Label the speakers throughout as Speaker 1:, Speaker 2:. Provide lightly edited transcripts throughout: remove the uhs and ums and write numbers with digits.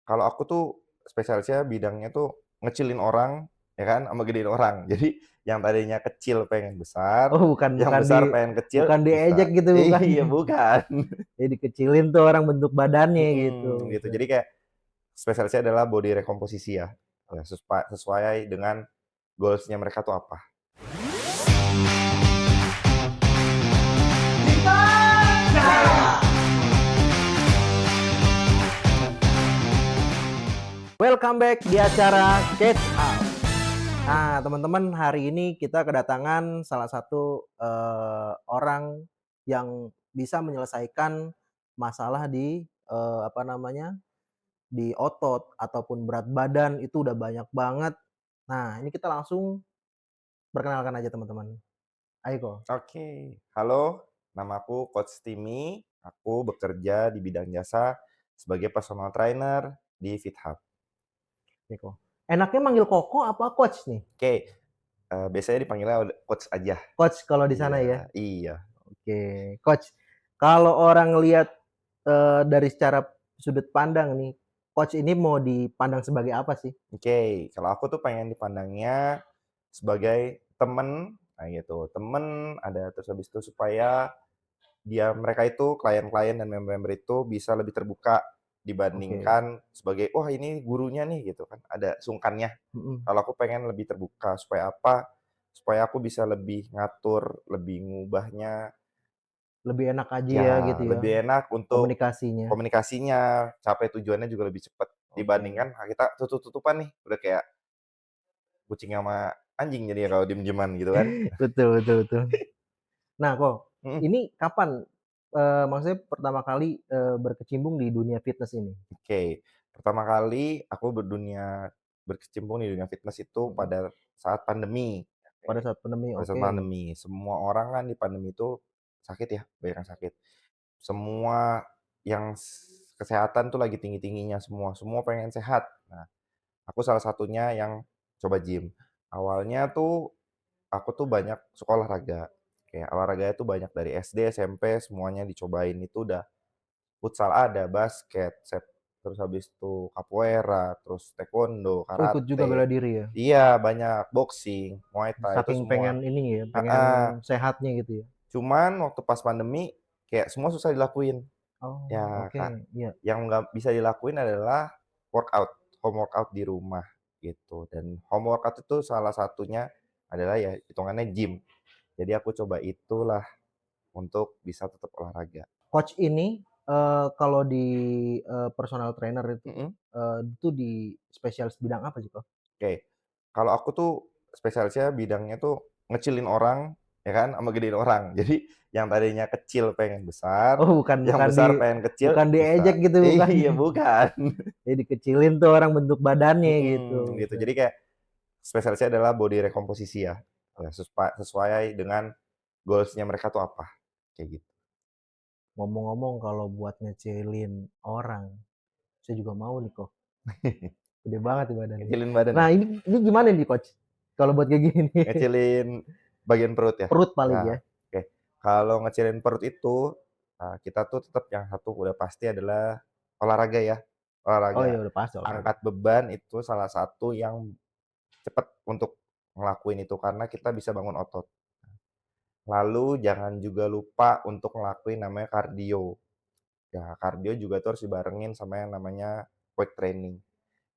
Speaker 1: Kalau aku tuh spesialisnya bidangnya tuh ngecilin orang, ya kan, sama gedein orang. Jadi yang tadinya kecil pengen besar,
Speaker 2: Oh, bukan
Speaker 1: yang
Speaker 2: bukan
Speaker 1: besar pengen kecil,
Speaker 2: bukan diejek
Speaker 1: bisa.
Speaker 2: gitu, bukan.
Speaker 1: Iya, bukan.
Speaker 2: Jadi dikecilin tuh orang bentuk badannya gitu.
Speaker 1: Gitu. Jadi kayak spesialisnya adalah body recomposisi ya. Sesuai dengan goals-nya mereka tuh apa.
Speaker 2: Welcome back di acara Catch Up. Nah, teman-teman, hari ini kita kedatangan salah satu orang yang bisa menyelesaikan masalah di di otot ataupun berat badan itu udah banyak banget. Nah, ini kita langsung perkenalkan aja teman-teman. Ayo Ko.
Speaker 1: Oke. Halo, namaku Coach Timmy. Aku bekerja di bidang jasa sebagai personal trainer di FitHub.
Speaker 2: Oke, Ko. Enaknya manggil Koko apa Coach nih?
Speaker 1: Oke, biasanya dipanggilnya coach aja.
Speaker 2: Coach kalau di sana ya.
Speaker 1: Iya, iya.
Speaker 2: Oke, Coach. Kalau orang ngelihat dari secara sudut pandang nih, Coach ini mau dipandang sebagai apa sih?
Speaker 1: Oke, kalau aku tuh pengen dipandangnya sebagai temen, nah gitu. Temen, ada terus habis itu supaya mereka itu klien-klien dan member-member itu bisa lebih terbuka
Speaker 2: Oke.
Speaker 1: dibandingkan sebagai, "Wah, ini gurunya nih," gitu kan, ada sungkannya.
Speaker 2: Mhm.
Speaker 1: Kalau aku pengen lebih terbuka, supaya apa? Supaya aku bisa lebih ngatur, lebih ngubahnya,
Speaker 2: Lebih enak aja ya
Speaker 1: ya
Speaker 2: gitu ya,
Speaker 1: lebih enak untuk
Speaker 2: komunikasinya.
Speaker 1: komunikasinya, capai tujuannya juga lebih cepat
Speaker 2: Oke.
Speaker 1: dibandingkan kita tutup-tutupan nih, udah kayak kucing sama anjing jadinya kalau diem-dieman gitu kan.
Speaker 2: Betul betul betul. Nah kok,
Speaker 1: Mhm,
Speaker 2: ini kapan, maksudnya pertama kali, berkecimpung di dunia fitness ini?
Speaker 1: oke. Pertama kali aku berkecimpung di dunia fitness itu
Speaker 2: Mhm.
Speaker 1: pada saat pandemi, oke.
Speaker 2: Pada saat pandemi,
Speaker 1: Pada saat
Speaker 2: oke.
Speaker 1: pandemi, semua orang kan di pandemi itu sakit ya, banyak yang sakit. Semua yang kesehatan tuh lagi tinggi-tingginya semua, semua pengen sehat. Nah, aku salah satunya yang coba gym. Awalnya tuh aku tuh banyak suka olahraga, kayak olahraganya tuh banyak dari SD, SMP semuanya dicobain, itu udah futsal ada, basket, terus habis itu capoeira, terus taekwondo,
Speaker 2: Oh ikut juga bela
Speaker 1: karate,
Speaker 2: diri ya?
Speaker 1: iya banyak, boxing, muay thai, itu
Speaker 2: Saking pengen
Speaker 1: semua.
Speaker 2: ini ya, pengen
Speaker 1: Heeh,
Speaker 2: sehatnya gitu ya?
Speaker 1: cuman waktu pas pandemi kayak semua susah dilakuin.
Speaker 2: Oh,
Speaker 1: Ya,
Speaker 2: oke, iya.
Speaker 1: yang nggak bisa dilakuin adalah workout, home workout di rumah gitu, dan home workout itu salah satunya adalah ya hitungannya gym. Jadi aku coba itulah untuk bisa tetap olahraga.
Speaker 2: Coach ini, kalau di, personal trainer
Speaker 1: Mhm,
Speaker 2: itu di spesialis bidang apa sih, Kak?
Speaker 1: oke. Kalau aku tuh spesialisnya bidangnya tuh ngecilin orang, ya kan, sama gedein orang. Jadi yang tadinya kecil pengen besar,
Speaker 2: Oh, bukan
Speaker 1: yang
Speaker 2: bukan
Speaker 1: besar pengen kecil,
Speaker 2: bukan diejek
Speaker 1: bisa.
Speaker 2: gitu, bukan.
Speaker 1: Iya, bukan.
Speaker 2: Jadi dikecilin tuh orang bentuk badannya gitu,
Speaker 1: Gitu.
Speaker 2: gitu.
Speaker 1: Jadi kayak spesialisnya adalah body recomposisi ya, sesuai dengan goals-nya mereka tuh apa, kayak gitu.
Speaker 2: Ngomong-ngomong kalau buat ngecilin orang, saya juga mau nih, kok. Gede banget nih badannya.
Speaker 1: Ngecilin badan
Speaker 2: Nah,
Speaker 1: ya?
Speaker 2: ini gimana nih, Coach, kalau buat kayak gini nih?
Speaker 1: Ngecilin bagian perut ya?
Speaker 2: Perut paling
Speaker 1: Ya,
Speaker 2: ya?
Speaker 1: oke. Kalau ngecilin perut itu, kita tuh tetap yang satu udah pasti adalah olahraga ya,
Speaker 2: Oh ya
Speaker 1: olahraga.
Speaker 2: udah pasti olahraga.
Speaker 1: Angkat beban itu salah satu yang cepet untuk ngelakuin itu, karena kita bisa bangun otot. Lalu jangan juga lupa untuk ngelakuin namanya kardio. Ya, kardio juga tuh harus dibarengin sama yang namanya weight training.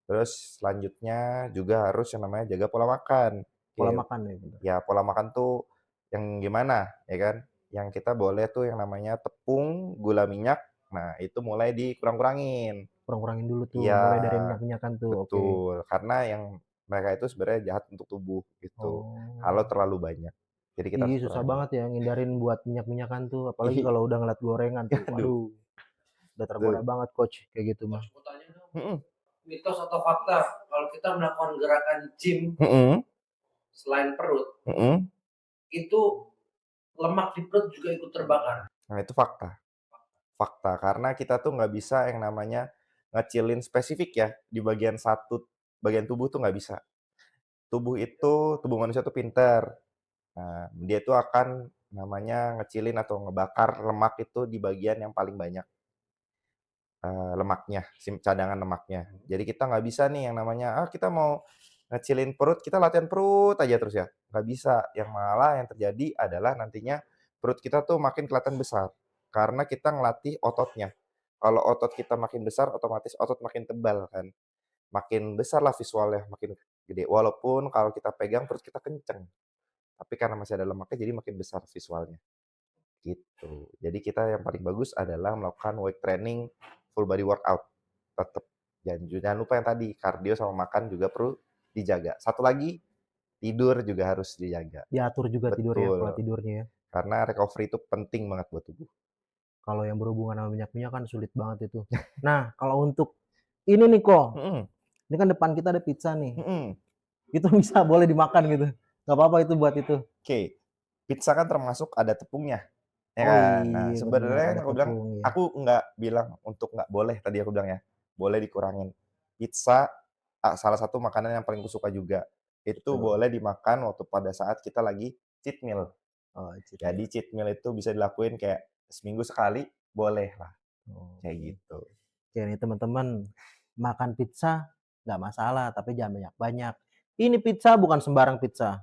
Speaker 1: Terus selanjutnya juga harus yang namanya jaga pola makan.
Speaker 2: Pola
Speaker 1: Oke,
Speaker 2: makan ya, bener.
Speaker 1: ya pola makan tuh yang gimana, ya kan? Yang kita boleh tuh yang namanya tepung, gula minyak, nah itu mulai dikurang-kurangin.
Speaker 2: Kurang-kurangin dulu tuh,
Speaker 1: Iya,
Speaker 2: mulai dari minyak-minyakan tuh, oke.
Speaker 1: betul. Karena yang mereka itu sebenarnya jahat untuk tubuh gitu, kalau
Speaker 2: Oh.
Speaker 1: terlalu banyak. Jadi kita
Speaker 2: Iya
Speaker 1: harus
Speaker 2: susah
Speaker 1: kurangin.
Speaker 2: banget ya ngindarin buat minyak-minyakan tuh, apalagi kalau udah ngeliat gorengan tuh,
Speaker 1: Aduh,
Speaker 2: waduh udah tergoda
Speaker 1: betul.
Speaker 2: banget Coach, kayak gitu mah.
Speaker 3: Coach, mau tanya dong,
Speaker 1: Mhm,
Speaker 3: mitos atau fakta kalau kita melakukan gerakan gym
Speaker 1: mhm,
Speaker 3: selain perut,
Speaker 1: mhm.
Speaker 3: itu lemak di perut juga ikut terbakar?
Speaker 1: Nah itu fakta. Fakta, karena kita tuh nggak bisa yang namanya ngecilin spesifik ya, di bagian satu bagian tubuh tuh nggak bisa. Tubuh manusia tuh pinter. Nah, dia tuh akan namanya ngecilin atau ngebakar lemak itu di bagian yang paling banyak. lemaknya, cadangan lemaknya. Jadi kita nggak bisa nih yang namanya, kita mau ngecilin perut, kita latihan perut aja terus ya, nggak bisa. Yang malah yang terjadi adalah nantinya perut kita tuh makin kelihatan besar, karena kita ngelatih ototnya. Kalau otot kita makin besar, otomatis otot makin tebal kan, makin besar lah visualnya, makin gede. Walaupun kalau kita pegang perut kita kenceng, tapi karena masih ada lemaknya jadi makin besar visualnya. Gitu. Jadi kita yang paling bagus adalah melakukan weight training, full body workout, tetep. Jangan lupa yang tadi, kardio sama makan juga perlu dijaga. Satu lagi, tidur juga harus dijaga.
Speaker 2: Diatur juga tidur ya, pola
Speaker 1: Betul,
Speaker 2: tidurnya ya.
Speaker 1: karena recovery itu penting banget buat tubuh.
Speaker 2: Kalau yang berhubungan sama minyak-minyak kan sulit banget itu. Nah, kalau untuk ini nih kok,
Speaker 1: Mhm
Speaker 2: ini kan depan kita ada pizza nih.
Speaker 1: mhm.
Speaker 2: Itu bisa boleh dimakan gitu. Nggak apa-apa itu buat itu.
Speaker 1: Oke, pizza kan termasuk ada tepungnya, ya
Speaker 2: Oh
Speaker 1: kan? Nah,
Speaker 2: iya bener,
Speaker 1: sebenarnya
Speaker 2: ada
Speaker 1: aku bilang,
Speaker 2: tepung ya.
Speaker 1: aku nggak bilang untuk nggak boleh tadi aku bilang ya, boleh dikurangin. Pizza, salah satu makanan yang paling kusuka juga. Itu
Speaker 2: Betul.
Speaker 1: boleh dimakan waktu pada saat kita lagi cheat meal.
Speaker 2: Oh, cheat
Speaker 1: Jadi
Speaker 2: meal.
Speaker 1: cheat meal itu bisa dilakuin kayak seminggu sekali, boleh lah, kayak
Speaker 2: Oke.
Speaker 1: gitu.
Speaker 2: Oke nih teman-teman, makan pizza nggak masalah, tapi jangan banyak-banyak. Ini pizza bukan sembarang pizza.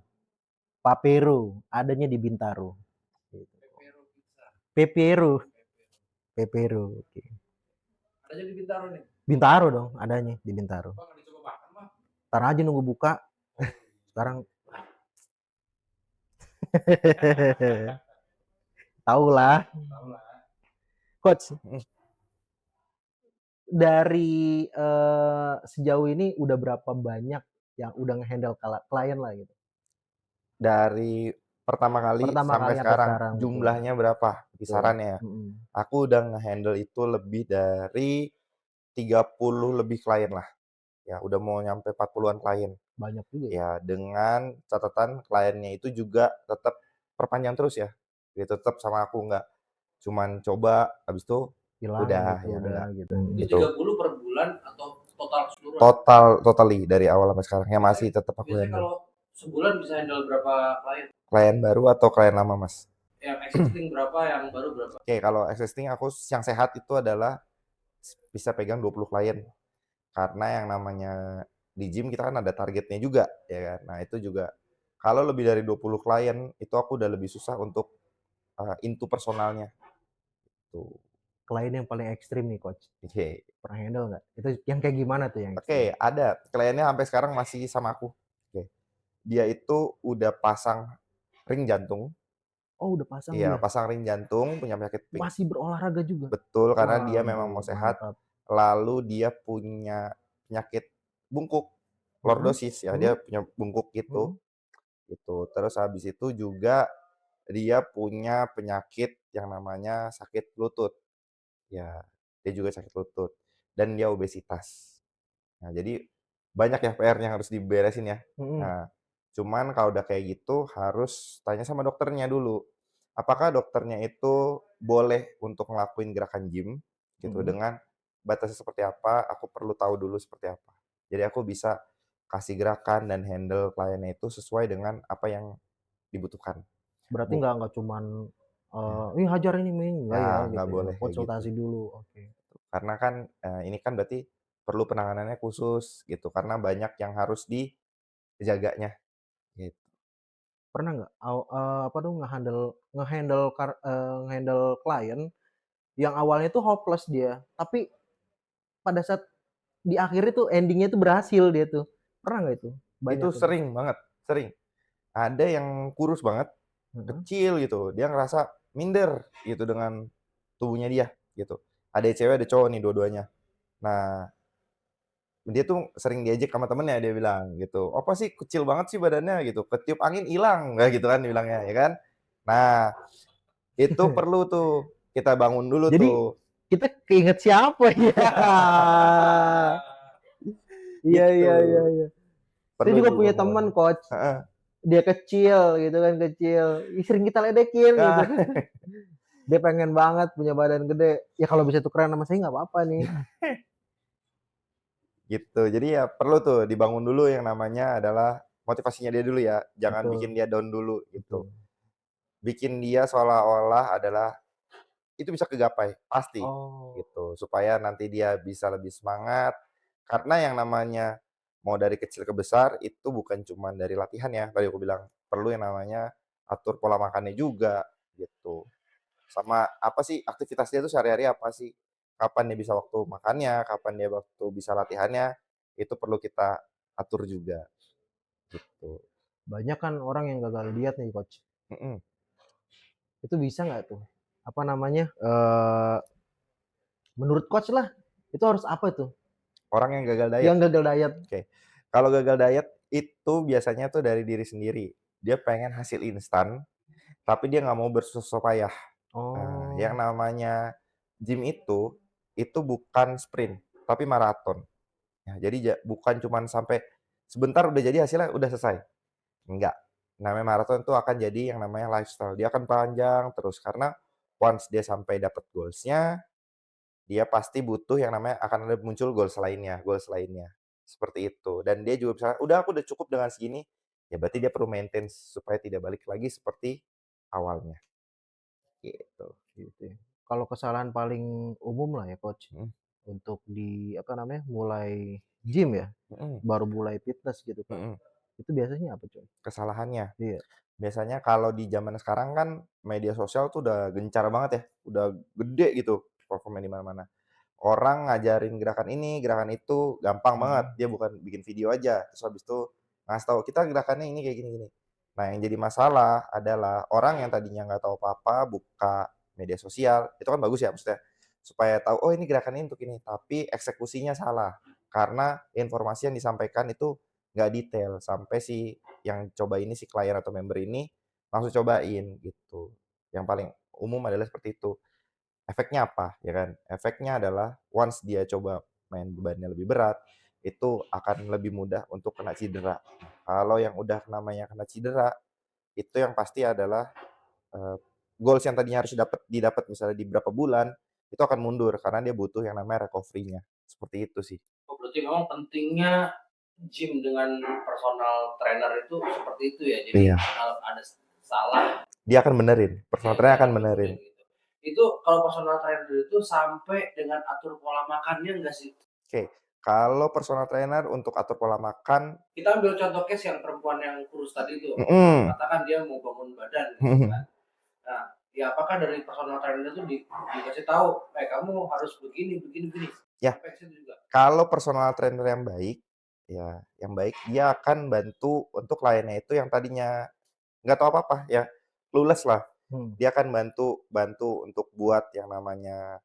Speaker 2: Papero, adanya di Bintaro. Gitu.
Speaker 3: Pepero pizza.
Speaker 2: Pepero, Pepero. Oke.
Speaker 3: Adanya di Bintaro nih.
Speaker 2: Bintaro dong, adanya di Bintaro.
Speaker 3: Bang, dicoba makan, Bang.
Speaker 2: Entar aja nunggu buka.
Speaker 3: Oh, iya.
Speaker 2: Sekarang tahu lah.
Speaker 3: Tahu lah.
Speaker 2: Coach,
Speaker 1: Mhm.
Speaker 2: dari sejauh ini udah berapa banyak yang udah nge-handle klien lah gitu?
Speaker 1: Dari pertama kali
Speaker 2: Pertama
Speaker 1: sampai
Speaker 2: kali sampai
Speaker 1: sekarang,
Speaker 2: sekarang, betul.
Speaker 1: jumlahnya berapa
Speaker 2: Betul.
Speaker 1: kisarannya ya?
Speaker 2: Mhm.
Speaker 1: Aku udah nge-handle itu lebih dari 30 lebih klien lah, ya udah mau nyampe 40-an klien.
Speaker 2: Banyak juga ya?
Speaker 1: Ya dengan catatan kliennya itu juga tetap perpanjang terus ya, gitu, tetap sama aku, nggak cuman coba habis itu
Speaker 2: Hilang
Speaker 1: udah,
Speaker 2: gitu,
Speaker 1: ya
Speaker 2: udah
Speaker 1: enggak,
Speaker 2: gitu.
Speaker 3: Ini
Speaker 1: gitu.
Speaker 3: 30 per bulan atau total keseluruhan?
Speaker 1: Totally dari awal sampai sekarang, yang masih tetap aku
Speaker 3: Biasanya
Speaker 1: handle.
Speaker 3: kalau sebulan bisa handle berapa klien?
Speaker 1: Klien baru atau klien lama, Mas?
Speaker 3: Yang existing berapa, yang baru berapa?
Speaker 1: Oke, kalau existing aku yang sehat itu adalah bisa pegang 20 klien. Karena yang namanya di gym kita kan ada targetnya juga, ya kan. Nah, itu juga kalau lebih dari 20 klien, itu aku udah lebih susah untuk, into personalnya, tuh.
Speaker 2: Klien yang paling ekstrim nih Coach,
Speaker 1: Oke.
Speaker 2: pernah handle nggak? Itu yang kayak gimana tuh yang ekstrim?
Speaker 1: Oke, ada. Kliennya sampai sekarang masih sama aku. Oke. Dia itu udah pasang ring jantung.
Speaker 2: Oh udah pasang
Speaker 1: Iya,
Speaker 2: dia?
Speaker 1: pasang ring jantung, punya penyakit
Speaker 2: Masih berolahraga juga?
Speaker 1: betul, karena dia memang mau
Speaker 2: Waduh
Speaker 1: sehat.
Speaker 2: mantap.
Speaker 1: Lalu dia punya penyakit bungkuk,
Speaker 2: Mhm,
Speaker 1: lordosis ya,
Speaker 2: mhm,
Speaker 1: dia punya bungkuk gitu,
Speaker 2: mhm.
Speaker 1: gitu. Terus habis itu juga dia punya penyakit yang namanya sakit lutut. Ya, dia juga sakit lutut dan dia obesitas. Nah, jadi banyak ya PR yang harus diberesin ya.
Speaker 2: Mhm,
Speaker 1: Nah, cuman kalau udah kayak gitu harus tanya sama dokternya dulu. Apakah dokternya itu boleh untuk ngelakuin gerakan gym gitu
Speaker 2: mhm.
Speaker 1: dengan batasnya seperti apa, aku perlu tahu dulu seperti apa. Jadi aku bisa kasih gerakan dan handle kliennya itu sesuai dengan apa yang dibutuhkan.
Speaker 2: Berarti
Speaker 1: Bu
Speaker 2: nggak cuman,
Speaker 1: ya,
Speaker 2: "Ih hajar ini nih," enggak ya
Speaker 1: nggak
Speaker 2: gitu ya,
Speaker 1: boleh kayak gitu.
Speaker 2: konsultasi dulu, oke.
Speaker 1: Karena kan, ini kan berarti perlu penanganannya khusus gitu, karena banyak yang harus dijaganya, gitu.
Speaker 2: Pernah nggak apa tuh nge-handle klien yang awalnya tuh hopeless dia, tapi pada saat di akhirnya tuh ending-nya tuh berhasil dia tuh, pernah nggak itu?
Speaker 1: Itu
Speaker 2: Banyak itu?
Speaker 1: sering banget, sering. Ada yang kurus banget,
Speaker 2: Mhm,
Speaker 1: kecil gitu, dia ngerasa minder gitu dengan tubuhnya dia, gitu. Ada cewek, ada cowok nih dua-duanya. Nah, dia tuh sering diejek sama temennya, dia bilang gitu, "Apa sih kecil banget sih badannya," gitu, "ketiup angin ilang," kayak gitu kan dibilangnya, ya kan. Nah, itu perlu tuh, kita bangun dulu
Speaker 2: jadi
Speaker 1: tuh,
Speaker 2: kita keinget siapa ya? Iya
Speaker 1: gitu.
Speaker 2: iya iya iya. Saya
Speaker 1: Perlu
Speaker 2: juga punya
Speaker 1: dibangun.
Speaker 2: teman Coach,
Speaker 1: Heeh.
Speaker 2: dia kecil gitu kan, kecil, ih sering kita ledekin gitu.
Speaker 1: Nah,
Speaker 2: Dia pengen banget punya badan gede, ya kalau bisa tukeran sama saya nggak apa-apa nih.
Speaker 1: gitu. Jadi ya perlu tuh dibangun dulu yang namanya adalah motivasinya dia dulu ya, jangan bikin
Speaker 2: Betul
Speaker 1: dia down dulu gitu.
Speaker 2: betul.
Speaker 1: Bikin dia seolah-olah adalah itu bisa kegapai, pasti,
Speaker 2: Oh,
Speaker 1: gitu. Supaya nanti dia bisa lebih semangat, karena yang namanya mau dari kecil ke besar itu bukan cuma dari latihan ya, tadi aku bilang, perlu yang namanya atur pola makannya juga, gitu. Sama apa sih aktivitas dia tuh sehari-hari apa sih, kapan dia bisa waktu makannya, kapan dia waktu bisa latihannya, itu perlu kita atur juga, gitu.
Speaker 2: banyak kan orang yang gagal diet nih, Coach.
Speaker 1: Mhm,
Speaker 2: Itu bisa nggak tuh, apa namanya, menurut Coach lah, itu harus apa tuh
Speaker 1: orang yang gagal diet.
Speaker 2: yang gagal diet?
Speaker 1: Oke. Kalau gagal diet itu biasanya tuh dari diri sendiri. Dia pengen hasil instan, tapi dia nggak mau bersusah payah. Nah, yang
Speaker 2: Oh,
Speaker 1: namanya gym itu bukan sprint, tapi maraton. Nah, jadi bukan cuman sampai sebentar udah jadi hasilnya udah selesai, enggak. Namanya maraton itu akan jadi yang namanya lifestyle. Dia akan panjang terus karena once dia sampai dapat goals-nya, dia pasti butuh yang namanya akan ada muncul goals lainnya, seperti itu. Dan dia juga misalnya, "Udah aku udah cukup dengan segini," ya berarti dia perlu maintain supaya tidak balik lagi seperti awalnya, gitu.
Speaker 2: gitu ya. Kalau kesalahan paling umum lah ya, Coach,
Speaker 1: Mhm
Speaker 2: untuk di apa namanya, mulai gym ya,
Speaker 1: mhm
Speaker 2: baru mulai fitness gitu kan,
Speaker 1: mhm,
Speaker 2: itu biasanya apa, Coy?
Speaker 1: kesalahannya.
Speaker 2: Iya,
Speaker 1: Biasanya kalau di zaman sekarang kan media sosial tuh udah gencar banget ya, udah gede gitu platformnya di mana-mana. Orang ngajarin gerakan ini, gerakan itu gampang banget,
Speaker 2: mhm,
Speaker 1: dia bukan bikin video aja, terus habis itu ngasih tahu, "Kita gerakannya ini kayak gini gini." Nah, yang jadi masalah adalah orang yang tadinya nggak tahu apa-apa, buka media sosial, itu kan bagus ya maksudnya, supaya tahu, "Oh, ini gerakan ini untuk ini," tapi eksekusinya salah. Karena informasi yang disampaikan itu nggak detail, sampai si yang coba ini, si klien atau member ini langsung cobain, gitu. Yang paling umum adalah seperti itu. Efeknya apa, ya kan? Efeknya adalah once dia coba main bebannya lebih berat, itu akan lebih mudah untuk kena cedera. Kalau yang udah namanya kena cedera, itu yang pasti adalah, eee, goals yang tadinya harus didapat misalnya di berapa bulan, itu akan mundur karena dia butuh yang namanya recovery-nya, seperti itu sih.
Speaker 3: Oh, berarti memang pentingnya gym dengan personal trainer itu seperti itu ya. Jadi
Speaker 1: Iya.
Speaker 3: kalau ada salah,
Speaker 1: Dia akan benerin,
Speaker 3: ya
Speaker 1: personal
Speaker 3: dia
Speaker 1: trainer akan
Speaker 3: akan
Speaker 1: benerin.
Speaker 3: benerin gitu. Itu kalau personal trainer itu sampai dengan atur pola makannya enggak sih?
Speaker 1: Oke, kalau personal trainer untuk atur pola makan
Speaker 3: Kita ambil contoh case yang perempuan yang kurus tadi itu,
Speaker 1: mhm,
Speaker 3: katakan dia mau bangun badan gitu kan.
Speaker 1: mhm.
Speaker 3: Nah, ya apakah dari personal trainer itu dikasih tahu, kamu harus begini begini begini,
Speaker 1: Ya,
Speaker 3: sampai ke situ juga?
Speaker 1: kalau personal trainer yang baik, ya, yang baik dia akan bantu untuk kliennya itu yang tadinya nggak tahu apa-apa ya, clueless lah.
Speaker 2: mhm,
Speaker 1: Dia akan bantu bantu untuk buat yang namanya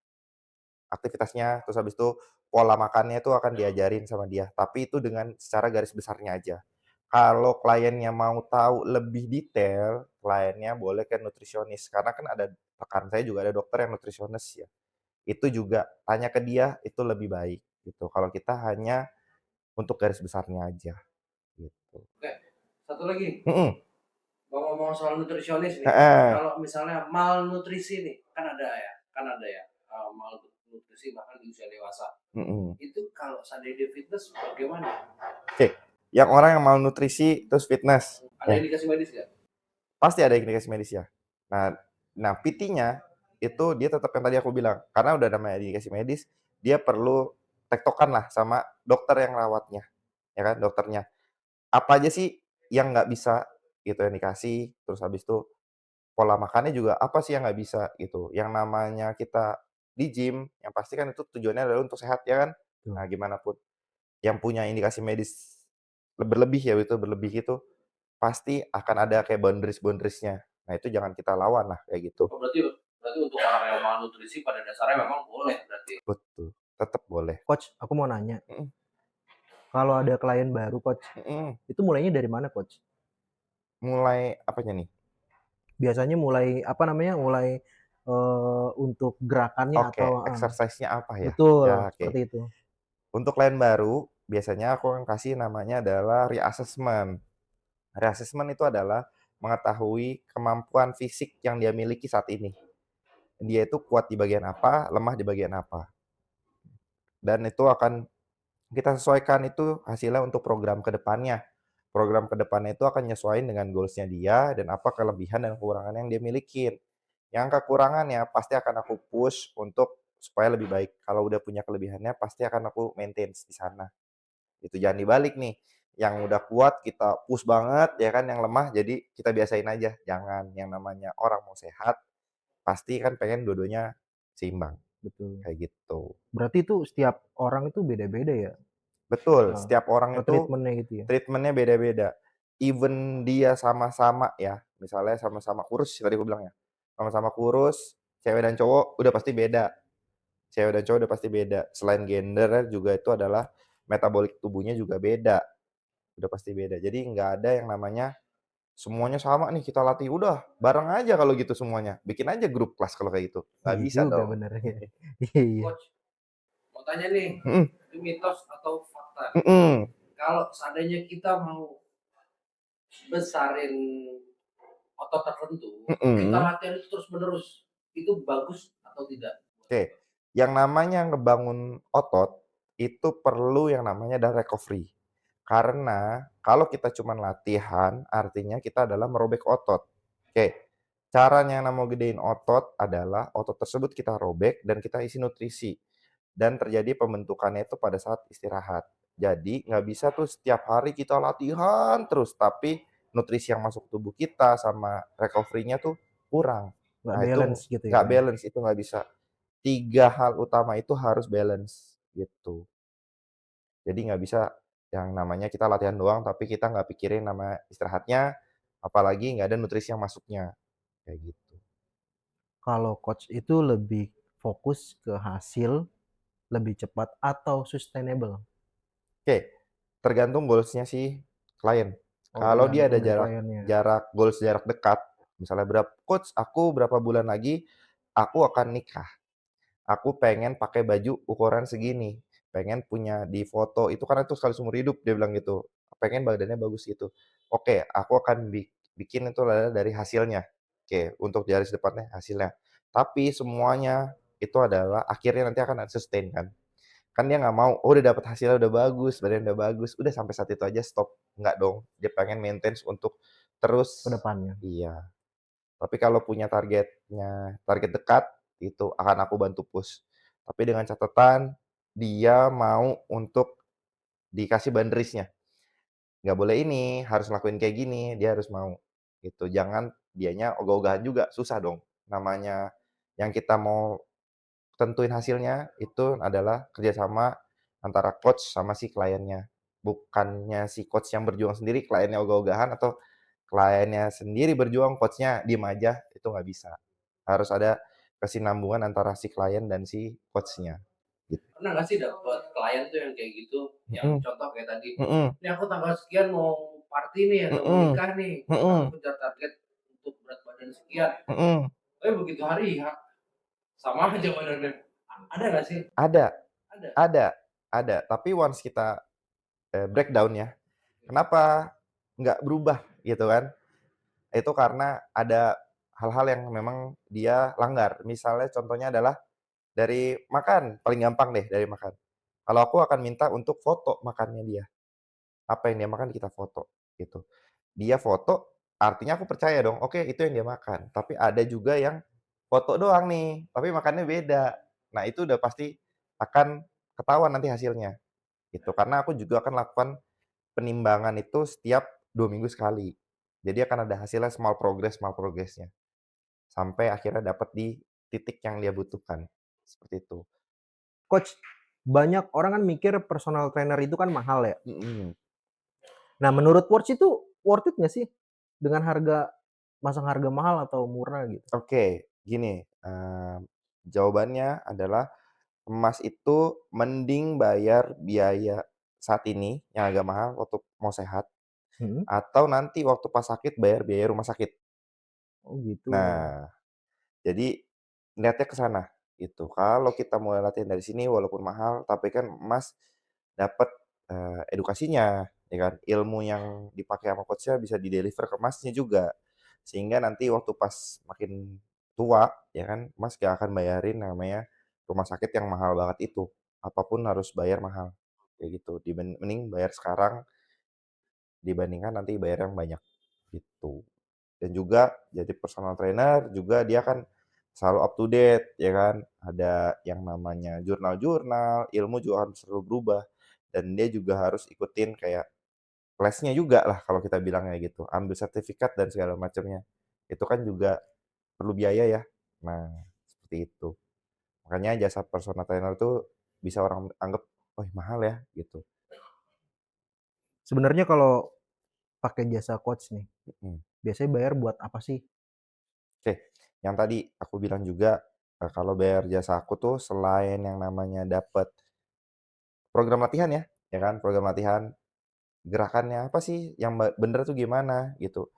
Speaker 1: aktivitasnya, terus habis itu pola makannya itu akan diajarin sama dia, tapi itu dengan secara garis besarnya aja. Kalau kliennya mau tahu lebih detail, kliennya boleh ke nutrisionis, karena kan ada rekan saya juga ada dokter yang nutrisionis ya. Itu juga tanya ke dia itu lebih baik gitu, kalau kita hanya untuk garis besarnya aja, gitu.
Speaker 3: Oke, satu lagi,
Speaker 1: Mhm,
Speaker 3: ngomong-ngomong soal nutrisionis nih,
Speaker 1: heeh,
Speaker 3: kalau misalnya malnutrisi nih, kan ada ya, malnutrisi bahkan di usia dewasa.
Speaker 1: mhm.
Speaker 3: Itu kalau seandainya dia fitness bagaimana?
Speaker 1: Oke, yang orang yang malnutrisi terus fitness,
Speaker 3: Ada
Speaker 1: ya
Speaker 3: indikasi medis nggak?
Speaker 1: pasti ada indikasi medis ya. Nah nah PT-nya itu dia tetap yang tadi aku bilang, karena udah namanya indikasi medis, dia perlu tektokan lah sama dokter yang rawatnya, ya kan, dokternya. Apa aja sih yang nggak bisa gitu yang dikasih, terus habis itu pola makannya juga apa sih yang nggak bisa gitu. Yang namanya kita di gym, yang pasti kan itu tujuannya adalah untuk sehat ya kan.
Speaker 2: betul.
Speaker 1: Nah gimana pun yang punya indikasi medis berlebih ya itu, berlebih itu, pasti akan ada kayak boundaries-nya. Nah itu jangan kita lawan lah kayak gitu.
Speaker 3: Oh, berarti berarti untuk orang yang malnutrisi pada dasarnya memang boleh berarti?
Speaker 1: Betul, tetap boleh.
Speaker 2: Coach, aku mau nanya,
Speaker 1: Mhm
Speaker 2: kalau ada klien baru, Coach,
Speaker 1: mhm.
Speaker 2: itu mulainya dari mana, Coach?
Speaker 1: Mulai apanya nih?
Speaker 2: Biasanya mulai apa namanya, mulai, untuk gerakannya
Speaker 1: Oke,
Speaker 2: atau
Speaker 1: exercise-nya apa ya?
Speaker 2: betul,
Speaker 1: Ya oke.
Speaker 2: seperti itu.
Speaker 1: Untuk klien baru, biasanya aku akan kasih namanya adalah reassessment. Reassessment itu adalah mengetahui kemampuan fisik yang dia miliki saat ini. Dia itu kuat di bagian apa, lemah di bagian apa. Dan itu akan kita sesuaikan itu hasilnya untuk program ke depannya. Program ke depannya itu akan nyesuaiin dengan goals-nya dia dan apa kelebihan dan kekurangan yang dia milikin. Yang kekurangannya pasti akan aku push untuk supaya lebih baik. Kalau udah punya kelebihannya pasti akan aku maintain di sana. Itu jangan dibalik nih, yang udah kuat kita push banget ya kan, yang lemah jadi kita biasain aja. Jangan, yang namanya orang mau sehat pasti kan pengen dua-duanya seimbang,
Speaker 2: betul.
Speaker 1: kayak gitu.
Speaker 2: Berarti itu setiap orang itu beda-beda ya?
Speaker 1: Betul,
Speaker 2: Heeh,
Speaker 1: setiap orang itu
Speaker 2: treatment-nya gitu ya?
Speaker 1: treatment-nya beda-beda. Even dia sama-sama ya, misalnya sama-sama kurus tadi aku bilang ya, sama-sama kurus, cewek dan cowok udah pasti beda. Cewek dan cowok udah pasti beda. Selain gender juga itu adalah metabolik tubuhnya juga beda, udah pasti beda. Jadi nggak ada yang namanya semuanya sama nih kita latih, udah bareng aja kalau gitu semuanya. Bikin aja grup kelas kalau kayak gitu, nggak
Speaker 2: Iya
Speaker 1: bisa
Speaker 2: juga
Speaker 1: dong.
Speaker 2: bener ya. Iya.
Speaker 3: Coach, mau tanya nih,
Speaker 1: Mhm
Speaker 3: itu mitos atau fakta?
Speaker 1: mhm
Speaker 3: Kalau seandainya kita mau besarin otot tertentu, kita
Speaker 1: mhm.
Speaker 3: latihan itu terus-menerus, itu bagus atau tidak buat
Speaker 1: Oke,
Speaker 3: otot?
Speaker 1: yang namanya ngebangun otot, itu perlu yang namanya adalah recovery. Karena kalau kita cuman latihan, artinya kita adalah merobek otot. Oke, caranya mau gedein otot adalah otot tersebut kita robek dan kita isi nutrisi. Dan terjadi pembentukannya itu pada saat istirahat. Jadi nggak bisa tuh setiap hari kita latihan terus, tapi nutrisi yang masuk tubuh kita sama recovery-nya tuh kurang.
Speaker 2: Nggak
Speaker 1: Nah itu
Speaker 2: balance gitu ya,
Speaker 1: nggak
Speaker 2: Kak, ya?
Speaker 1: balance, itu nggak bisa. 3 hal utama itu harus balance, gitu. Jadi nggak bisa yang namanya kita latihan doang, tapi kita nggak pikirin nama istirahatnya, apalagi nggak ada nutrisi yang masuknya, kayak gitu.
Speaker 2: Kalau coach itu lebih fokus ke hasil, lebih cepat atau sustainable?
Speaker 1: Oke, tergantung goals-nya si klien.
Speaker 2: Oh,
Speaker 1: Kalau dia
Speaker 2: tergantung
Speaker 1: ada
Speaker 2: dari
Speaker 1: jarak
Speaker 2: kliennya.
Speaker 1: jarak goals jarak dekat, misalnya "Coach, aku berapa bulan lagi aku akan nikah. Aku pengen pakai baju ukuran segini, pengen punya di foto itu karena itu sekali seumur hidup," dia bilang gitu. "Pengen badannya bagus gitu." Oke, aku akan bikin itu adalah dari hasilnya. Oke, untuk di garis depannya hasilnya. Tapi semuanya itu adalah akhirnya nanti akan ada sustain kan. Kan dia nggak mau, oh udah dapat hasilnya udah bagus, badannya udah bagus, udah sampai saat itu aja stop, nggak dong. Dia pengen maintenance untuk
Speaker 2: Ke
Speaker 1: terus.
Speaker 2: depannya.
Speaker 1: Iya. Tapi kalau punya target dekat, itu akan aku bantu push. Tapi dengan catatan, dia mau untuk dikasih boundaries-nya. Nggak boleh ini, harus ngelakuin kayak gini, dia harus mau, gitu. Jangan dianya ogah-ogahan juga, susah dong. Namanya yang kita mau tentuin hasilnya, itu adalah kerjasama antara coach sama si kliennya. Bukannya si coach yang berjuang sendiri, kliennya ogah-ogahan, atau kliennya sendiri berjuang, coach-nya diem aja, itu nggak bisa. Harus ada kesinambungan antara si klien dan si coach-nya, gitu.
Speaker 3: Pernah nggak sih dapet klien tuh yang kayak gitu, yang
Speaker 1: Mhm
Speaker 3: contoh kayak tadi,
Speaker 1: mhm
Speaker 3: "Ini aku tanggal sekian mau party nih atau mau
Speaker 1: mhm
Speaker 3: nikah nih, aku
Speaker 1: mhm
Speaker 3: kejar target untuk berat badan sekian."
Speaker 1: mhm.
Speaker 3: Begitu hari H, sama aja badannya. Ada nggak sih?
Speaker 1: Ada
Speaker 3: Ada?
Speaker 1: ada ada, tapi once kita, breakdown ya, kenapa nggak berubah gitu kan, itu karena ada hal-hal yang memang dia langgar. Misalnya contohnya adalah dari makan, paling gampang deh dari makan. Kalau aku akan minta untuk foto makannya dia, apa yang dia makan kita foto, gitu. Dia foto, artinya aku percaya dong, oke itu yang dia makan. Tapi ada juga yang foto doang nih, tapi makannya beda. Nah itu udah pasti akan ketahuan nanti hasilnya, gitu. Karena aku juga akan lakukan penimbangan itu setiap 2 minggu sekali. Jadi akan ada hasilnya small progress-nya. Sampai akhirnya dapat di titik yang dia butuhkan, seperti itu.
Speaker 2: Coach, banyak orang kan mikir personal trainer itu kan mahal ya.
Speaker 1: Mhm.
Speaker 2: Nah, menurut coach itu worth it nggak sih? Dengan masang harga mahal atau murah gitu?
Speaker 1: Oke, gini, jawabannya adalah emas itu mending bayar biaya saat ini yang agak mahal untuk mau sehat,
Speaker 2: Mhm.
Speaker 1: atau nanti waktu pas sakit bayar biaya rumah sakit.
Speaker 2: Oh gitu.
Speaker 1: Nah, jadi niatnya ke sana, gitu. Kalau kita mulai latihan dari sini walaupun mahal, tapi kan Mas dapat, edukasinya, ya kan, ilmu yang dipakai sama coach-nya bisa di-deliver ke Masnya juga. Sehingga nanti waktu pas makin tua, ya kan, Mas gak akan bayarin namanya rumah sakit yang mahal banget itu. Apapun harus bayar mahal, kayak gitu. Mending bayar sekarang dibandingkan nanti bayar yang banyak, gitu. Dan juga jadi personal trainer juga dia kan selalu up to date ya kan. Ada yang namanya jurnal-jurnal, ilmu juga harus selalu berubah, dan dia juga harus ikutin kayak lesnya juga lah kalau kita bilangnya gitu, ambil sertifikat dan segala macamnya. Itu kan juga perlu biaya ya. Nah, seperti itu. Makanya jasa personal trainer tuh bisa orang anggap, "Wih mahal ya?" Gitu.
Speaker 2: Sebenarnya kalau pakai jasa coach nih,
Speaker 1: Mhm.
Speaker 2: biasanya bayar buat apa sih?
Speaker 1: Oke, yang tadi aku bilang juga, kalau bayar jasa aku tuh selain yang namanya dapet program latihan ya kan, program latihan, gerakannya apa sih yang bener tuh gimana gitu.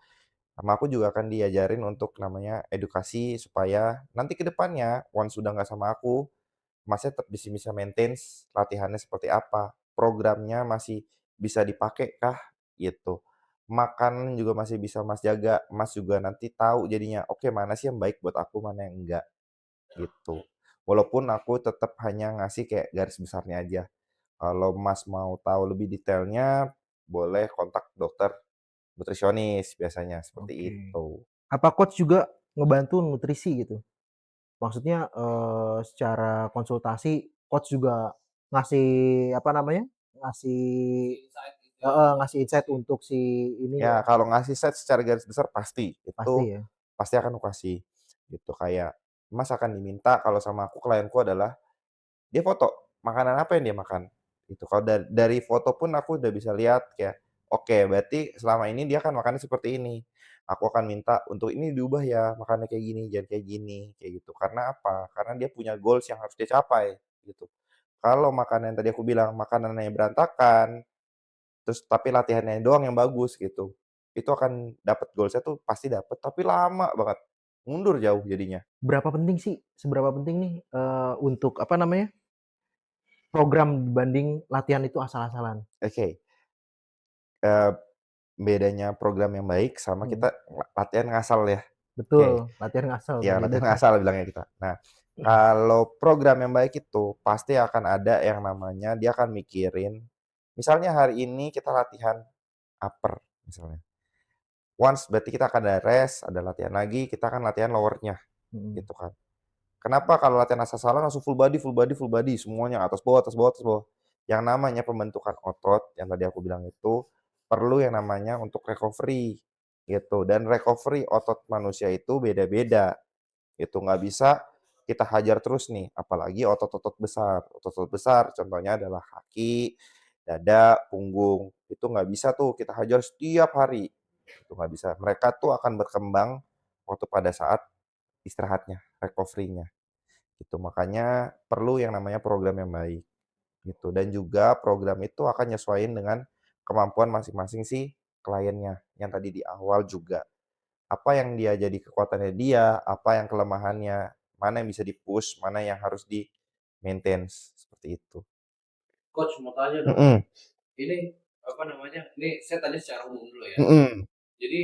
Speaker 1: Sama aku juga akan diajarin untuk namanya edukasi supaya nanti ke depannya once sudah nggak sama aku, Masnya tetap bisa maintains latihannya seperti apa, programnya masih bisa dipakai kah, gitu. Makan juga masih bisa Mas jaga, Mas juga nanti tahu jadinya, oke mana sih yang baik buat aku, mana yang enggak, gitu. Walaupun aku tetap hanya ngasih kayak garis besarnya aja. Kalau Mas mau tahu lebih detailnya, boleh kontak dokter nutrisionis biasanya, seperti
Speaker 2: Oke.
Speaker 1: itu.
Speaker 2: Apa coach juga ngebantu nutrisi gitu? Maksudnya, secara konsultasi coach juga ngasih apa namanya, ngasih
Speaker 3: Insight gitu ya,
Speaker 2: heeh, ngasih insight
Speaker 3: motivasi.
Speaker 2: untuk si ininya,
Speaker 1: Ya kalau ngasih set secara garis besar pasti, itu
Speaker 2: pasti ya?
Speaker 1: pasti akan aku kasih, gitu. Kayak Mas akan diminta kalau sama aku, klienku adalah dia foto, makanan apa yang dia makan, gitu. Kalau dari foto pun aku udah bisa lihat kayak, oke berarti selama ini dia kan makannya seperti ini. Aku akan minta untuk ini diubah ya, makannya kayak gini, jangan kayak gini, kayak gitu. Karena apa? Karena dia punya goals yang harus dia capai, gitu. Kalau makanan yang tadi aku bilang, makanannya berantakan, terus tapi latihannya doang yang bagus gitu, itu akan dapat goals-nya tuh pasti dapat, tapi lama banget, mundur jauh jadinya.
Speaker 2: Seberapa penting nih, untuk apa namanya, program dibanding latihan itu asal-asalan?
Speaker 1: Oke, eee, bedanya program yang baik sama
Speaker 2: Mhm,
Speaker 1: kita latihan ngasal ya. Oke,
Speaker 2: betul, latihan ngasal tuh
Speaker 1: ya
Speaker 2: beda
Speaker 1: latihan
Speaker 2: tuh.
Speaker 1: ngasal bilangnya kita. Nah, kalau program yang baik itu pasti akan ada yang namanya dia akan mikirin, misalnya hari ini kita latihan upper misalnya, once berarti kita akan ada rest, ada latihan lagi, kita akan latihan lower-nya,
Speaker 2: Mhm,
Speaker 1: gitu kan. Kenapa kalau latihan asal-asalan langsung full body full body full body, semuanya atas bawah atas bawah atas bawah. Yang namanya pembentukan otot, yang tadi aku bilang itu, perlu yang namanya untuk recovery, gitu. Dan recovery otot manusia itu beda-beda, gitu. Nggak bisa kita hajar terus nih, apalagi otot-otot besar. Otot-otot besar contohnya adalah kaki, dada, punggung. Itu nggak bisa tuh kita hajar setiap hari, itu nggak bisa. Mereka tuh akan berkembang waktu pada saat istirahatnya, recovery-nya. Gitu, makanya perlu yang namanya program yang baik, gitu. Dan juga program itu akan nyesuaiin dengan kemampuan masing-masing si kliennya, yang tadi di awal juga. Apa yang dia jadi kekuatannya dia, apa yang kelemahannya, mana yang bisa di-push, mana yang harus di-maintains, seperti itu.
Speaker 3: Coach mau tanya dong,
Speaker 1: Mhm,
Speaker 3: ini apa namanya, ini saya tanya secara umum dulu ya.
Speaker 1: mhm.
Speaker 3: Jadi,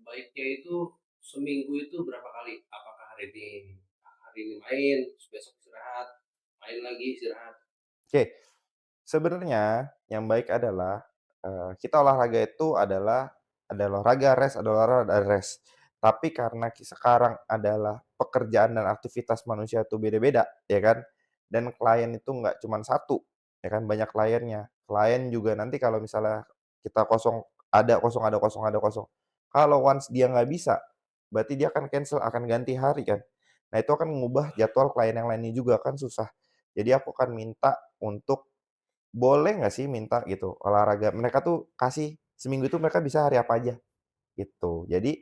Speaker 3: baiknya itu seminggu itu berapa kali? Apakah hari ini main, terus besok istirahat, main lagi, istirahat?
Speaker 1: Oke, sebenarnya yang baik adalah, kita olahraga itu adalah ada olahraga, rest, ada olahraga, ada rest. Tapi karena sekarang adalah pekerjaan dan aktivitas manusia itu beda-beda, ya kan, dan klien itu nggak cuman satu, ya kan, banyak kliennya. Klien juga nanti kalau misalnya kita kosong, ada kosong ada kosong ada kosong. Kalau once dia nggak bisa, berarti dia akan cancel, akan ganti hari kan. Nah, itu akan mengubah jadwal klien yang lainnya juga, kan susah. Jadi aku akan minta untuk boleh nggak sih minta gitu, olahraga mereka tuh kasih seminggu itu mereka bisa hari apa aja, gitu. Jadi,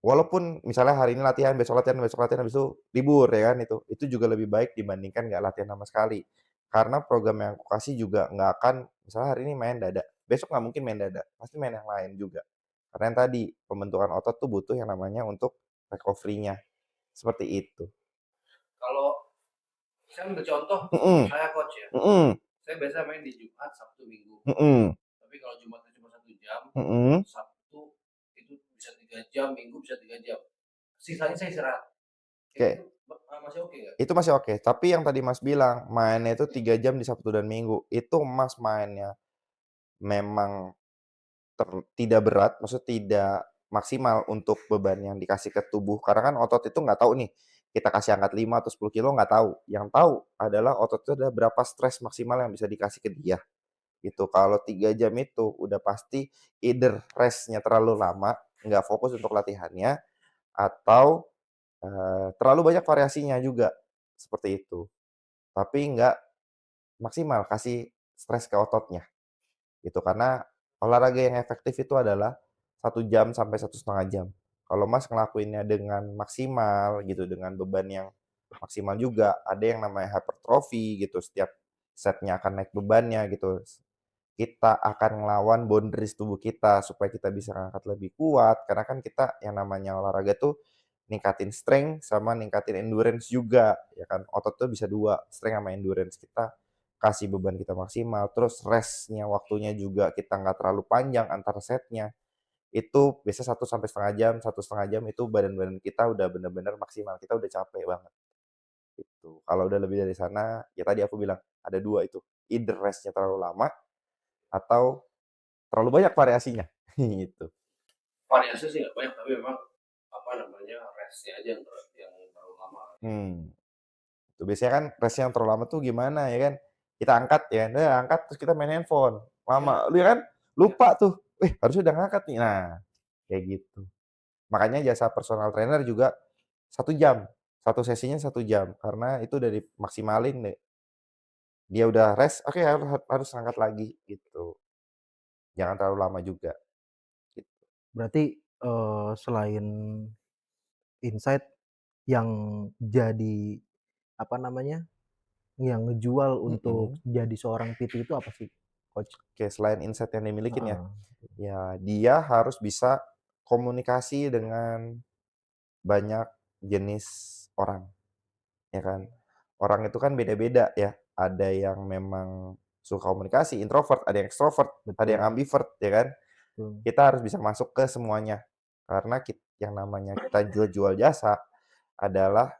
Speaker 1: walaupun misalnya hari ini latihan, besok latihan, habis itu libur ya kan itu juga lebih baik dibandingkan nggak latihan sama sekali. Karena program yang aku kasih juga nggak akan misalnya hari ini main dada, besok nggak mungkin main dada, pasti main yang lain juga. Karena yang tadi, pembentukan otot tuh butuh yang namanya untuk recovery-nya, seperti itu.
Speaker 3: Kalau saya ambil contoh,
Speaker 1: Mhm,
Speaker 3: saya coach ya,
Speaker 1: mhm,
Speaker 3: saya biasa main di Jumat, Sabtu, Minggu.
Speaker 1: mhm,
Speaker 3: Tapi kalau Jumatnya cuma 1 jam,
Speaker 1: mhm.
Speaker 3: Sabtu itu bisa 3 jam, Minggu bisa 3 jam. Sisanya saya istirahat. Itu
Speaker 1: Oke.
Speaker 3: masih oke nggak?
Speaker 1: Itu masih oke, tapi yang tadi Mas bilang, mainnya itu 3 jam di Sabtu dan Minggu, itu Mas mainnya memang tidak berat, maksudnya tidak maksimal untuk beban yang dikasih ke tubuh. Karena kan otot itu nggak tahu nih, kita kasih angkat 5 atau 10 kilo nggak tahu. Yang tahu adalah otot itu ada berapa stres maksimal yang bisa dikasih ke dia, gitu. Kalau 3 jam itu udah pasti either rest-nya terlalu lama, nggak fokus untuk latihannya, atau, terlalu banyak variasinya juga, seperti itu. Tapi nggak maksimal kasih stres ke ototnya. Gitu, karena olahraga yang efektif itu adalah 1 jam sampai 1,5 jam. Kalau Mas ngelakuinnya dengan maksimal gitu, dengan beban yang maksimal juga, ada yang namanya hypertrofi gitu, setiap setnya akan naik bebannya gitu. Kita akan ngelawan boundaries tubuh kita supaya kita bisa ngangkat lebih kuat, karena kan kita yang namanya olahraga tuh ningkatin strength sama ningkatin endurance juga, ya kan. Otot tuh bisa 2, strength sama endurance. Kita kasih beban kita maksimal, terus rest-nya waktunya juga kita nggak terlalu panjang antar setnya. Itu biasa 1 sampai setengah jam, 1,5 jam itu badan-badan kita udah bener-bener maksimal, kita udah capek banget, gitu. Kalau udah lebih dari sana, ya tadi aku bilang, ada 2 itu, either rest-nya terlalu lama atau terlalu banyak variasinya, gitu.
Speaker 3: Variasi sih nggak banyak, tapi memang apa namanya restnya aja yang terlalu lama.
Speaker 1: Hmm. Tuh biasanya kan rest yang terlalu lama tuh gimana ya kan, kita angkat ya, angkat terus kita main handphone,
Speaker 3: Ya,
Speaker 1: lama, lu ya kan,
Speaker 3: ya.
Speaker 1: lupa tuh, harusnya udah ngangkat nih, nah kayak gitu. Makanya jasa personal trainer juga 1 jam, satu sesinya 1 jam, karena itu udah dimaksimalin deh, dia udah rest, oke harus angkat lagi gitu, jangan terlalu lama juga, gitu.
Speaker 2: Berarti, selain insight yang jadi, apa namanya, yang ngejual untuk
Speaker 1: Mhm.
Speaker 2: jadi seorang PT itu apa sih, Coach?
Speaker 1: Oke, selain insight yang dimilikin ya,
Speaker 2: Heeh,
Speaker 1: ya dia harus bisa komunikasi dengan banyak jenis orang. Ya kan? Orang itu kan beda-beda ya, ada yang memang suka komunikasi, introvert, ada yang extrovert, ada yang
Speaker 2: betul
Speaker 1: ambivert, ya kan?
Speaker 2: betul.
Speaker 1: Kita harus bisa masuk ke semuanya, karena yang namanya kita jual jasa adalah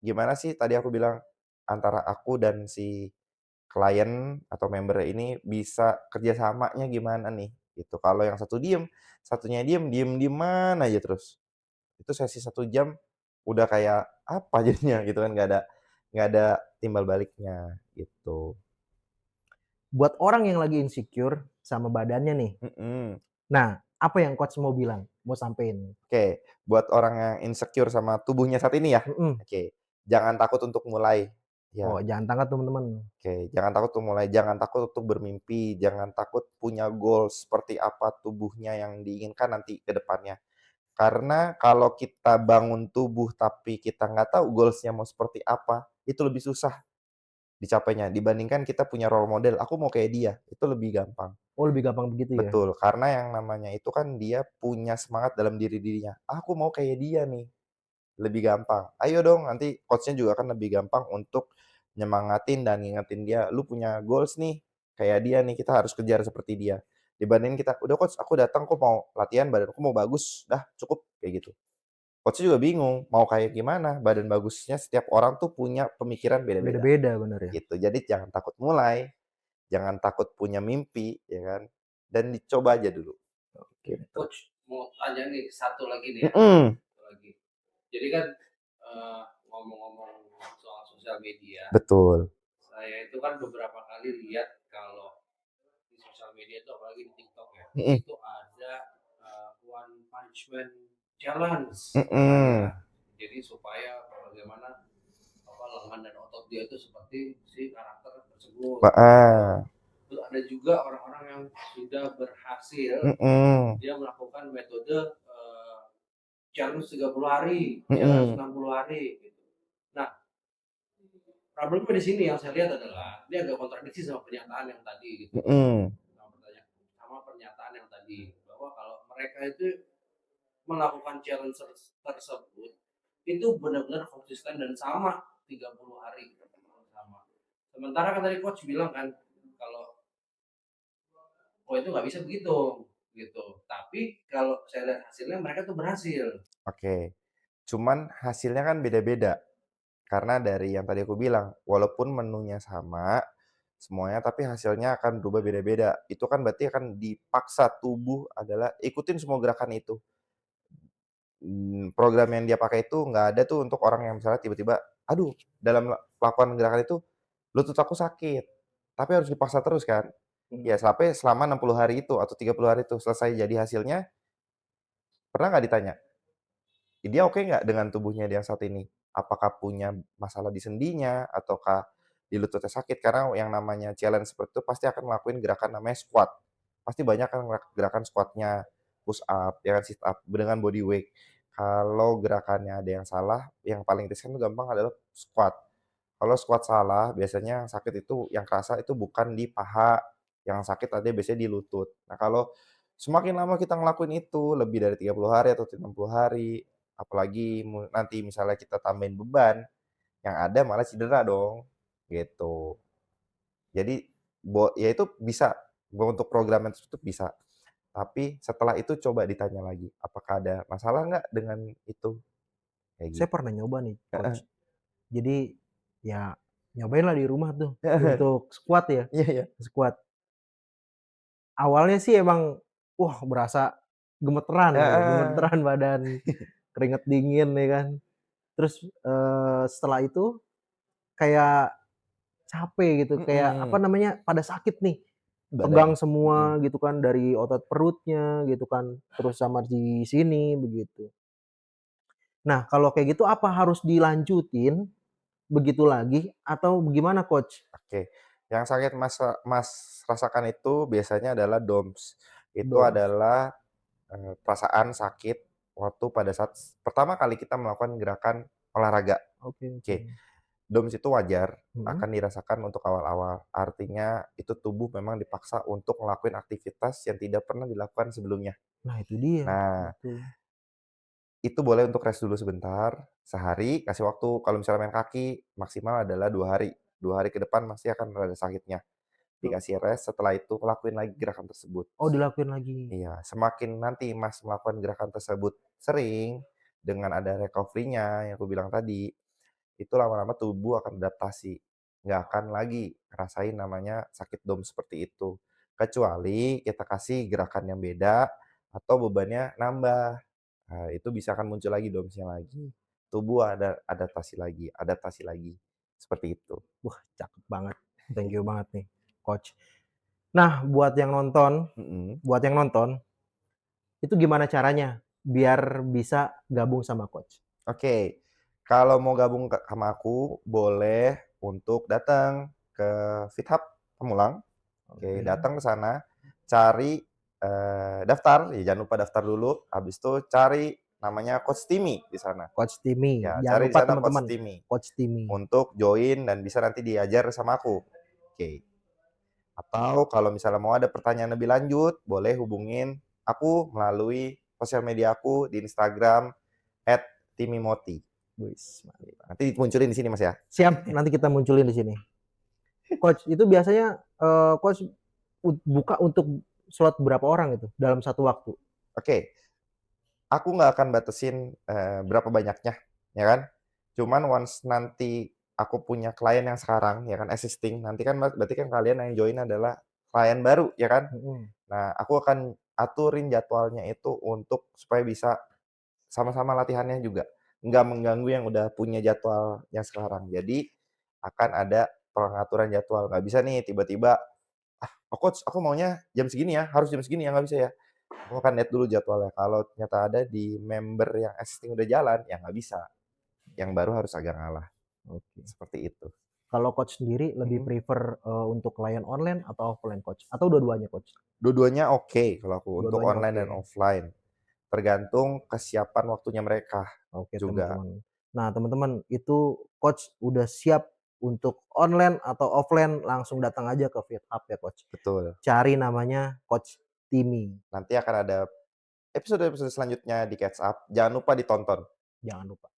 Speaker 1: gimana sih tadi aku bilang, antara aku dan si klien atau member ini bisa kerjasamanya gimana nih, gitu. Kalau yang satu diem, satunya diem-dieman aja terus. Itu sesi 1 jam udah kayak apa jadinya gitu kan, nggak ada timbal baliknya gitu.
Speaker 2: Buat orang yang lagi insecure sama badannya nih,
Speaker 1: Mhm.
Speaker 2: nah apa yang Coach mau bilang, mau sampein?
Speaker 1: Oke, buat orang yang insecure sama tubuhnya saat ini ya,
Speaker 2: Mhm.
Speaker 1: oke, jangan takut untuk mulai.
Speaker 2: Oh,
Speaker 1: Ya,
Speaker 2: jangan tangkap teman-teman.
Speaker 1: oke, jangan takut untuk mulai, jangan takut untuk bermimpi, jangan takut punya goals seperti apa tubuhnya yang diinginkan nanti ke depannya. Karena kalau kita bangun tubuh tapi kita nggak tahu goals-nya mau seperti apa, itu lebih susah dicapainya dibandingkan kita punya role model, "Aku mau kayak dia," itu lebih gampang.
Speaker 2: Oh, lebih gampang begitu ya?
Speaker 1: Betul, karena yang namanya itu kan dia punya semangat dalam dirinya, "Aku mau kayak dia nih," lebih gampang. Ayo dong, nanti coach-nya juga kan lebih gampang untuk nyemangatin dan ngingetin dia, "Lu punya goals nih, kayak dia nih, kita harus kejar seperti dia." Dibandingin kita, "Udah coach, aku datang kok mau latihan, badanku mau bagus, dah cukup," kayak gitu. Coach-nya juga bingung, mau kayak gimana, badan bagusnya setiap orang tuh punya pemikiran beda-beda,
Speaker 2: Beda-beda bener ya?
Speaker 1: gitu. Jadi jangan takut mulai, jangan takut punya mimpi, ya kan, dan dicoba aja dulu, gitu.
Speaker 3: Coach mau tanya nih satu lagi nih ya,
Speaker 1: Mhm,
Speaker 3: satu lagi. Jadi kan ngomong-ngomong soal sosial media,
Speaker 1: betul.
Speaker 3: saya itu kan beberapa kali lihat kalau di sosial media itu apalagi di TikTok ya,
Speaker 1: Mhm
Speaker 3: itu ada one punch man challenge
Speaker 1: mhm,
Speaker 3: katanya. Jadi supaya bagaimana apa lengan dan otot dia itu seperti si karakter tersebut gitu.
Speaker 1: heeh,
Speaker 3: Terus ada juga orang-orang yang sudah berhasil
Speaker 1: mhm
Speaker 3: dia melakukan metode challenge 30 hari, ya kan,
Speaker 1: mhm
Speaker 3: 90 hari gitu. Nah, problemnya di sini yang saya lihat adalah dia agak kontradiksi sama pernyataan yang tadi gitu.
Speaker 1: mhm,
Speaker 3: Sama pernyataan yang tadi bahwa kalau mereka itu melakukan challenge tersebut itu benar-benar konsisten dan sama 30 hari sama. Sementara kan tadi coach bilang kan kalau oh itu nggak bisa begitu gitu. Tapi kalau saya lihat hasilnya mereka tuh berhasil.
Speaker 1: oke. Cuman hasilnya kan beda-beda, karena dari yang tadi aku bilang, walaupun menunya sama semuanya, tapi hasilnya akan berubah beda-beda. Itu kan berarti akan dipaksa tubuh adalah ikutin semua gerakan itu. program yang dia pakai itu nggak ada tuh untuk orang yang misalnya tiba-tiba, "Aduh, dalam melakukan gerakan itu lutut aku sakit," tapi harus dipaksa terus kan. Ya
Speaker 2: Mhm.
Speaker 1: sampai selama 60 hari itu atau 30 hari itu selesai jadi hasilnya, pernah nggak ditanya, dia oke nggak dengan tubuhnya dia yang saat ini? Apakah punya masalah di sendinya ataukah di lututnya sakit? Karena yang namanya challenge seperti itu pasti akan ngelakuin gerakan namanya squat. Pasti banyak kan gerakan squat-nya, push up, ya kan, sit up dengan body weight. Kalau gerakannya ada yang salah, yang paling riskan itu gampang adalah squat. Kalau squat salah, biasanya yang sakit itu, yang kerasa itu bukan di paha, yang sakit ada biasanya di lutut. Nah, kalau semakin lama kita ngelakuin itu, lebih dari 30 hari atau 60 hari, apalagi nanti misalnya kita tambahin beban, yang ada malah cedera dong, gitu. Jadi, ya itu bisa, untuk program yang tersebut bisa, tapi setelah itu coba ditanya lagi, "Apakah ada masalah nggak dengan itu?" Kayak
Speaker 2: Saya
Speaker 1: gitu.
Speaker 2: pernah nyoba nih,
Speaker 1: Heeh.
Speaker 2: Coach. Jadi, ya nyobainlah di rumah tuh untuk squat ya,
Speaker 1: Iya iya.
Speaker 2: squat. Awalnya sih emang, wah berasa gemeteran gitu,
Speaker 1: Heeh.
Speaker 2: gemeteran badan, keringat dingin ya kan. Terus, setelah itu kayak capek gitu, kayak apa
Speaker 1: Mhm.
Speaker 2: namanya, pada sakit nih,
Speaker 1: Badannya.
Speaker 2: tegang
Speaker 1: Mhm.
Speaker 2: semua gitu kan dari otot perutnya gitu kan, terus sama di sini begitu. Nah kalau kayak gitu apa harus dilanjutin begitu lagi atau gimana, Coach?
Speaker 1: Oke, yang sakit Mas rasakan itu biasanya adalah DOMS. Itu
Speaker 2: DOMS.
Speaker 1: adalah, perasaan sakit waktu pada saat pertama kali kita melakukan gerakan olahraga.
Speaker 2: Oke oke.
Speaker 1: Oke, DOMS itu wajar,
Speaker 2: Mhm.
Speaker 1: akan dirasakan untuk awal-awal. Artinya itu tubuh memang dipaksa untuk ngelakuin aktivitas yang tidak pernah dilakukan sebelumnya.
Speaker 2: Nah itu dia,
Speaker 1: Nah,
Speaker 2: itu.
Speaker 1: itu boleh untuk rest dulu sebentar, sehari, kasih waktu kalau misalnya main kaki, maksimal adalah 2 hari. 2 hari ke depan pasti akan ada sakitnya. Dikasih rest, setelah itu ngelakuin lagi gerakan tersebut.
Speaker 2: Oh dilakuin lagi.
Speaker 1: Iya, semakin nanti Mas melakukan gerakan tersebut sering, dengan ada recovery-nya yang aku bilang tadi, itu lama-lama tubuh akan adaptasi. Nggak akan lagi ngerasain namanya sakit DOMS seperti itu. Kecuali kita kasih gerakan yang beda atau bebannya nambah. Nah, itu bisa akan muncul lagi DOMS-nya lagi. Tubuh ada adaptasi lagi, seperti itu.
Speaker 2: Wah cakep banget, thank you banget nih, Coach. Nah
Speaker 1: Mhm.
Speaker 2: buat yang nonton, itu gimana caranya biar bisa gabung sama Coach?
Speaker 1: Oke, kalau mau gabung sama aku, boleh untuk datang ke FitHub Pamulang. Oke,
Speaker 2: Oke,
Speaker 1: datang ke sana, cari, daftar, ya jangan lupa daftar dulu, habis itu cari namanya Coach Timmy di sana.
Speaker 2: Coach Timmy,
Speaker 1: Ya,
Speaker 2: jangan
Speaker 1: cari di
Speaker 2: lupa
Speaker 1: sana Coach
Speaker 2: teman-teman,
Speaker 1: Timmy
Speaker 2: Coach Timmy.
Speaker 1: untuk join dan bisa nanti diajar sama aku. Oke. Atau kalau misalnya mau ada pertanyaan lebih lanjut, boleh hubungin aku melalui sosial media aku di Instagram @timmymoti.
Speaker 2: Wis, mantap.
Speaker 1: Nanti munculin di sini, Mas, ya.
Speaker 2: Siap, nanti kita munculin di sini. Coach, itu biasanya, Coach buka untuk slot berapa orang itu dalam satu waktu?
Speaker 1: Oke, aku nggak akan batasin, berapa banyaknya, ya kan. Cuman once nanti aku punya klien yang sekarang, ya kan, existing, nanti kan berarti kan kalian yang join adalah klien baru, ya kan.
Speaker 2: Mhm.
Speaker 1: Nah, aku akan aturin jadwalnya itu untuk supaya bisa sama-sama latihannya juga, nggak mengganggu yang udah punya jadwal yang sekarang. Jadi, akan ada pengaturan jadwal, nggak bisa nih tiba-tiba, "Oh coach, aku maunya jam segini ya, harus jam segini ya," nggak bisa ya. Aku akan lihat dulu jadwalnya, kalau ternyata ada di member yang existing udah jalan, ya nggak bisa, yang baru harus agak ngalah,
Speaker 2: Oke.
Speaker 1: seperti itu.
Speaker 2: Kalau Coach sendiri lebih
Speaker 1: Mhm.
Speaker 2: prefer, untuk klien online atau offline, Coach? Atau dua-duanya, Coach?
Speaker 1: Dua-duanya oke kalau aku, untuk
Speaker 2: Dua-duanya
Speaker 1: online
Speaker 2: oke.
Speaker 1: dan offline, tergantung kesiapan waktunya mereka
Speaker 2: Oke,
Speaker 1: juga.
Speaker 2: teman-teman. Nah, teman-teman, itu Coach udah siap untuk online atau offline, langsung datang aja ke FitHub ya, Coach.
Speaker 1: Betul,
Speaker 2: Cari namanya Coach Timmy,
Speaker 1: nanti akan ada episode-episode selanjutnya di Catch Up, jangan lupa ditonton.
Speaker 2: jangan lupa.